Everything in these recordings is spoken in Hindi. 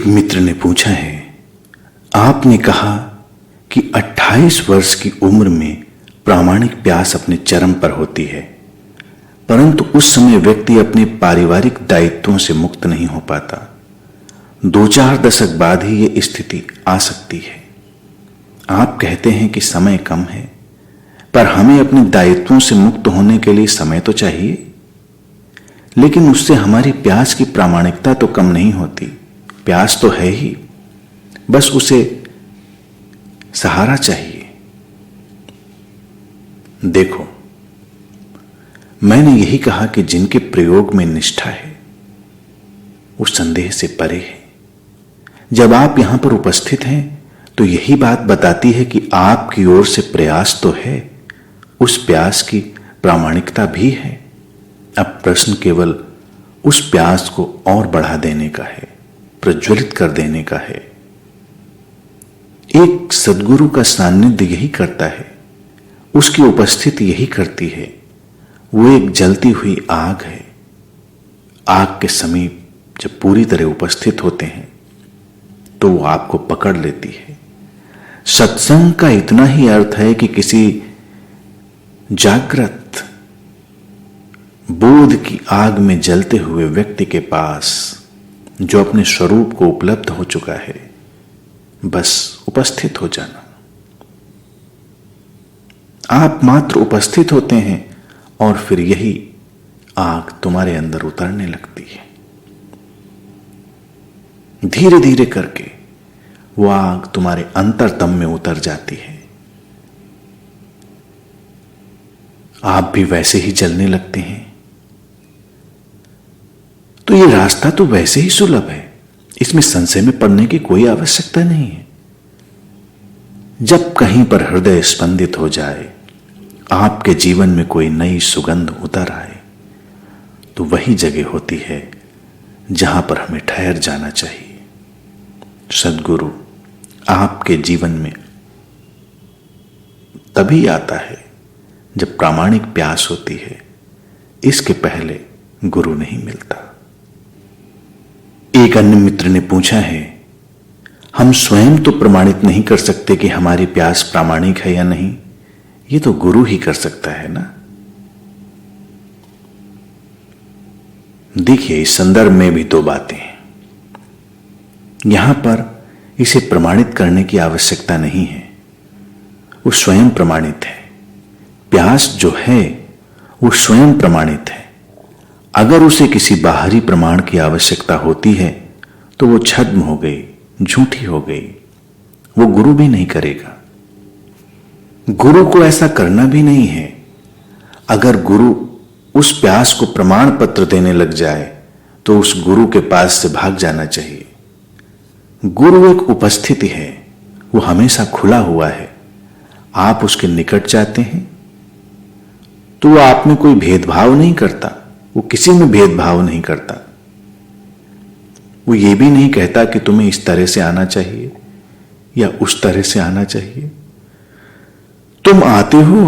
एक मित्र ने पूछा है, आपने कहा कि 28 वर्ष की उम्र में प्रामाणिक प्यास अपने चरम पर होती है, परंतु उस समय व्यक्ति अपने पारिवारिक दायित्वों से मुक्त नहीं हो पाता। 2-4 दशक बाद ही यह स्थिति आ सकती है। आप कहते हैं कि समय कम है, पर हमें अपने दायित्वों से मुक्त होने के लिए समय तो चाहिए। लेकिन उससे हमारी प्यास की प्रामाणिकता तो कम नहीं होती। प्यास तो है ही, बस उसे सहारा चाहिए। देखो, मैंने यही कहा कि जिनके प्रयोग में निष्ठा है वो संदेह से परे है। जब आप यहां पर उपस्थित हैं तो यही बात बताती है कि आपकी ओर से प्रयास तो है, उस प्यास की प्रामाणिकता भी है। अब प्रश्न केवल उस प्यास को और बढ़ा देने का है, प्रज्वलित कर देने का है। एक सद्गुरु का सान्निध्य यही करता है, उसकी उपस्थिति यही करती है। वो एक जलती हुई आग है। आग के समीप जब पूरी तरह उपस्थित होते हैं तो वो आपको पकड़ लेती है। सत्संग का इतना ही अर्थ है कि किसी जागृत बोध की आग में जलते हुए व्यक्ति के पास, जो अपने स्वरूप को उपलब्ध हो चुका है, बस उपस्थित हो जाना। आप मात्र उपस्थित होते हैं और फिर यही आग तुम्हारे अंदर उतरने लगती है। धीरे धीरे करके वो आग तुम्हारे अंतरतम में उतर जाती है। आप भी वैसे ही जलने लगते हैं। तो ये रास्ता तो वैसे ही सुलभ है, इसमें संशय में पड़ने की कोई आवश्यकता नहीं है। जब कहीं पर हृदय स्पंदित हो जाए, आपके जीवन में कोई नई सुगंध उतर आए, तो वही जगह होती है जहां पर हमें ठहर जाना चाहिए। सद्गुरु आपके जीवन में तभी आता है जब प्रामाणिक प्यास होती है। इसके पहले गुरु नहीं मिलता। एक अन्य मित्र ने पूछा है, हम स्वयं तो प्रमाणित नहीं कर सकते कि हमारी प्यास प्रामाणिक है या नहीं, ये तो गुरु ही कर सकता है ना। देखिए, इस संदर्भ में भी 2 बातें हैं। यहां पर इसे प्रमाणित करने की आवश्यकता नहीं है, वो स्वयं प्रमाणित है। प्यास जो है वो स्वयं प्रमाणित है। अगर उसे किसी बाहरी प्रमाण की आवश्यकता होती है तो वो छद्म हो गई, झूठी हो गई, वो गुरु भी नहीं करेगा। गुरु को ऐसा करना भी नहीं है। अगर गुरु उस प्यास को प्रमाण पत्र देने लग जाए तो उस गुरु के पास से भाग जाना चाहिए। गुरु एक उपस्थिति है, वो हमेशा खुला हुआ है। आप उसके निकट जाते हैं तो वो आप में कोई भेदभाव नहीं करता, वो किसी में भेदभाव नहीं करता। वो ये भी नहीं कहता कि तुम्हें इस तरह से आना चाहिए या उस तरह से आना चाहिए। तुम आते हो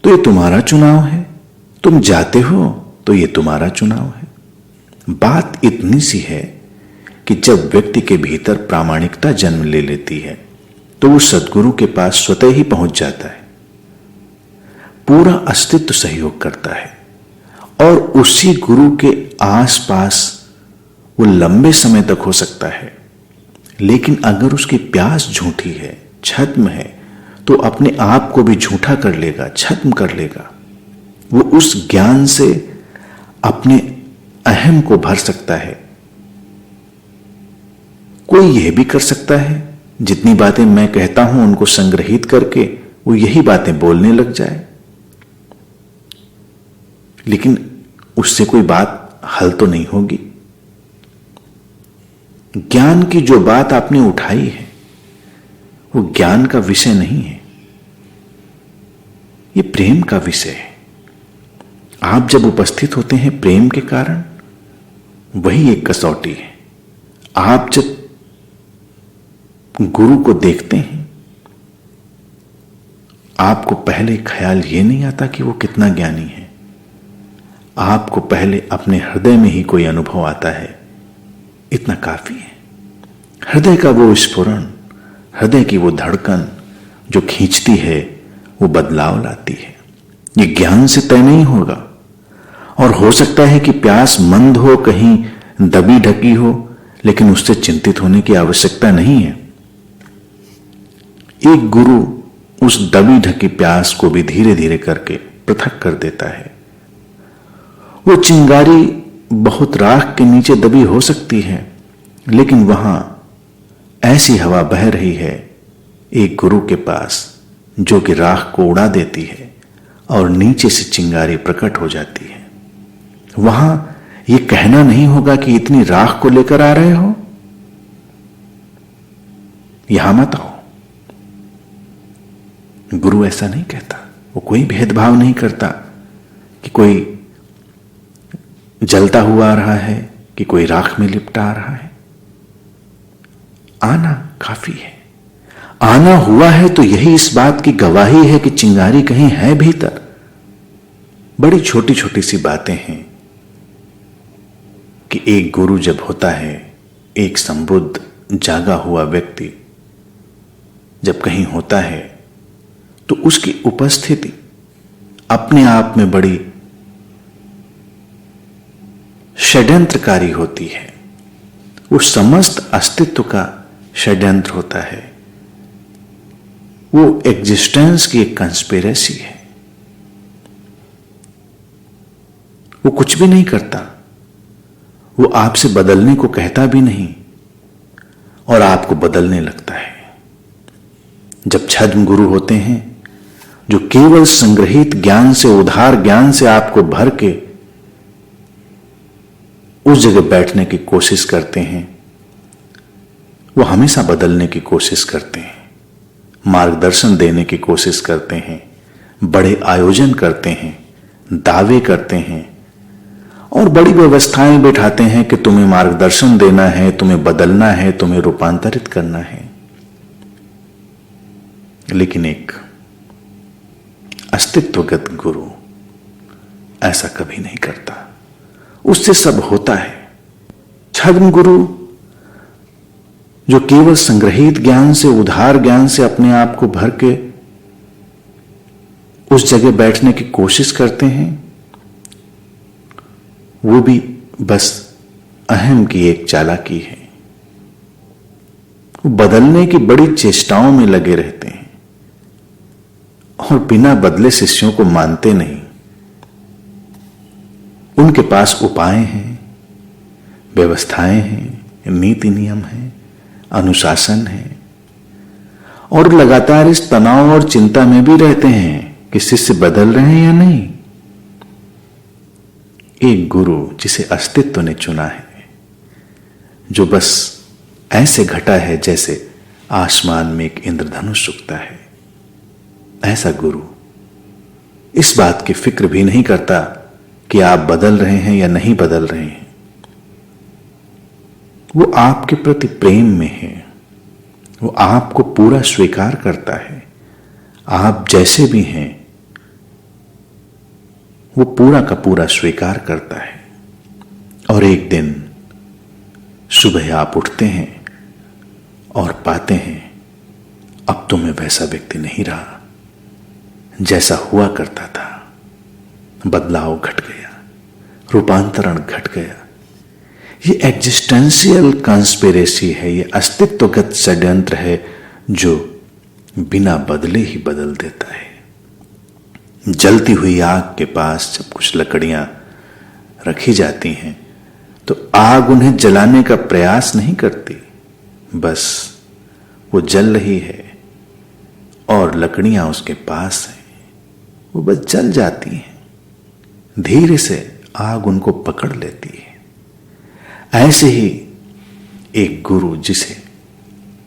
तो ये तुम्हारा चुनाव है, तुम जाते हो तो ये तुम्हारा चुनाव है। बात इतनी सी है कि जब व्यक्ति के भीतर प्रामाणिकता जन्म ले लेती है तो वो सद्गुरु के पास स्वतः ही पहुंच जाता है। पूरा अस्तित्व सहयोग करता है और उसी गुरु के आसपास वो लंबे समय तक हो सकता है। लेकिन अगर उसकी प्यास झूठी है, छद्म है, तो अपने आप को भी झूठा कर लेगा, छद्म कर लेगा। वो उस ज्ञान से अपने अहम को भर सकता है। कोई यह भी कर सकता है, जितनी बातें मैं कहता हूं उनको संग्रहित करके वो यही बातें बोलने लग जाए, लेकिन उससे कोई बात हल तो नहीं होगी। ज्ञान की जो बात आपने उठाई है वो ज्ञान का विषय नहीं है, ये प्रेम का विषय है। आप जब उपस्थित होते हैं प्रेम के कारण, वही एक कसौटी है। आप जब गुरु को देखते हैं, आपको पहले ख्याल यह नहीं आता कि वो कितना ज्ञानी है। आपको पहले अपने हृदय में ही कोई अनुभव आता है, इतना काफी है। हृदय का वो स्फुरण, हृदय की वो धड़कन जो खींचती है, वो बदलाव लाती है। ये ज्ञान से तय नहीं होगा। और हो सकता है कि प्यास मंद हो, कहीं दबी ढकी हो, लेकिन उससे चिंतित होने की आवश्यकता नहीं है। एक गुरु उस दबी ढकी प्यास को भी धीरे धीरे करके पृथक कर देता है। वो चिंगारी बहुत राख के नीचे दबी हो सकती है, लेकिन वहां ऐसी हवा बह रही है एक गुरु के पास जो कि राख को उड़ा देती है और नीचे से चिंगारी प्रकट हो जाती है। वहां यह कहना नहीं होगा कि इतनी राख को लेकर आ रहे हो, यहां मत आओ। गुरु ऐसा नहीं कहता। वो कोई भेदभाव नहीं करता कि कोई जलता हुआ आ रहा है कि कोई राख में लिपटा आ रहा है। आना काफी है। आना हुआ है तो यही इस बात की गवाही है कि चिंगारी कहीं है भीतर। बड़ी छोटी छोटी सी बातें हैं कि एक गुरु जब होता है, एक समृद्ध जागा हुआ व्यक्ति जब कहीं होता है, तो उसकी उपस्थिति अपने आप में बड़ी षड्यंत्रकारी होती है। वो समस्त अस्तित्व का षड्यंत्र होता है। वो एग्जिस्टेंस की एक कंस्पिरेसी है। वो कुछ भी नहीं करता। वो आपसे बदलने को कहता भी नहीं और आपको बदलने लगता है। जब छद्म गुरु होते हैं जो केवल संग्रहित ज्ञान से, उधार ज्ञान से आपको भर के उस जगह बैठने की कोशिश करते हैं, वो हमेशा बदलने की कोशिश करते हैं, मार्गदर्शन देने की कोशिश करते हैं, बड़े आयोजन करते हैं, दावे करते हैं और बड़ी व्यवस्थाएं बैठाते हैं कि तुम्हें मार्गदर्शन देना है, तुम्हें बदलना है, तुम्हें रूपांतरित करना है। लेकिन एक अस्तित्वगत गुरु ऐसा कभी नहीं करता। उससे सब होता है। छद्म गुरु जो केवल संग्रहित ज्ञान से, उधार ज्ञान से अपने आप को भर के उस जगह बैठने की कोशिश करते हैं, वो भी बस अहम की एक चालाकी है। वो बदलने की बड़ी चेष्टाओं में लगे रहते हैं और बिना बदले शिष्यों को मानते नहीं। उनके पास उपाय हैं, व्यवस्थाएं हैं, नीति नियम हैं, अनुशासन है और लगातार इस तनाव और चिंता में भी रहते हैं कि शिष्य बदल रहे हैं या नहीं। एक गुरु जिसे अस्तित्व ने चुना है, जो बस ऐसे घटा है जैसे आसमान में एक इंद्रधनुष उगता है, ऐसा गुरु इस बात की फिक्र भी नहीं करता कि आप बदल रहे हैं या नहीं बदल रहे हैं। वो आपके प्रति प्रेम में है। वो आपको पूरा स्वीकार करता है। आप जैसे भी हैं वो पूरा का पूरा स्वीकार करता है। और एक दिन सुबह आप उठते हैं और पाते हैं अब तो मैं वैसा व्यक्ति नहीं रहा जैसा हुआ करता था। बदलाव घट गया, रूपांतरण घट गया। ये एग्जिस्टेंशियल कॉन्स्पिरेसी है, ये अस्तित्वगत षड्यंत्र है जो बिना बदले ही बदल देता है। जलती हुई आग के पास जब कुछ लकड़ियां रखी जाती हैं तो आग उन्हें जलाने का प्रयास नहीं करती, बस वो जल रही है और लकड़ियां उसके पास हैं, वो बस जल जाती हैं। धीरे से आग उनको पकड़ लेती है। ऐसे ही एक गुरु जिसे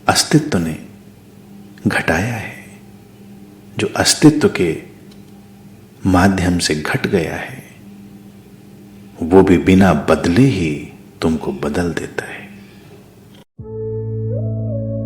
अस्तित्व ने घटाया है, जो अस्तित्व के माध्यम से घट गया है, वो भी बिना बदले ही तुमको बदल देता है।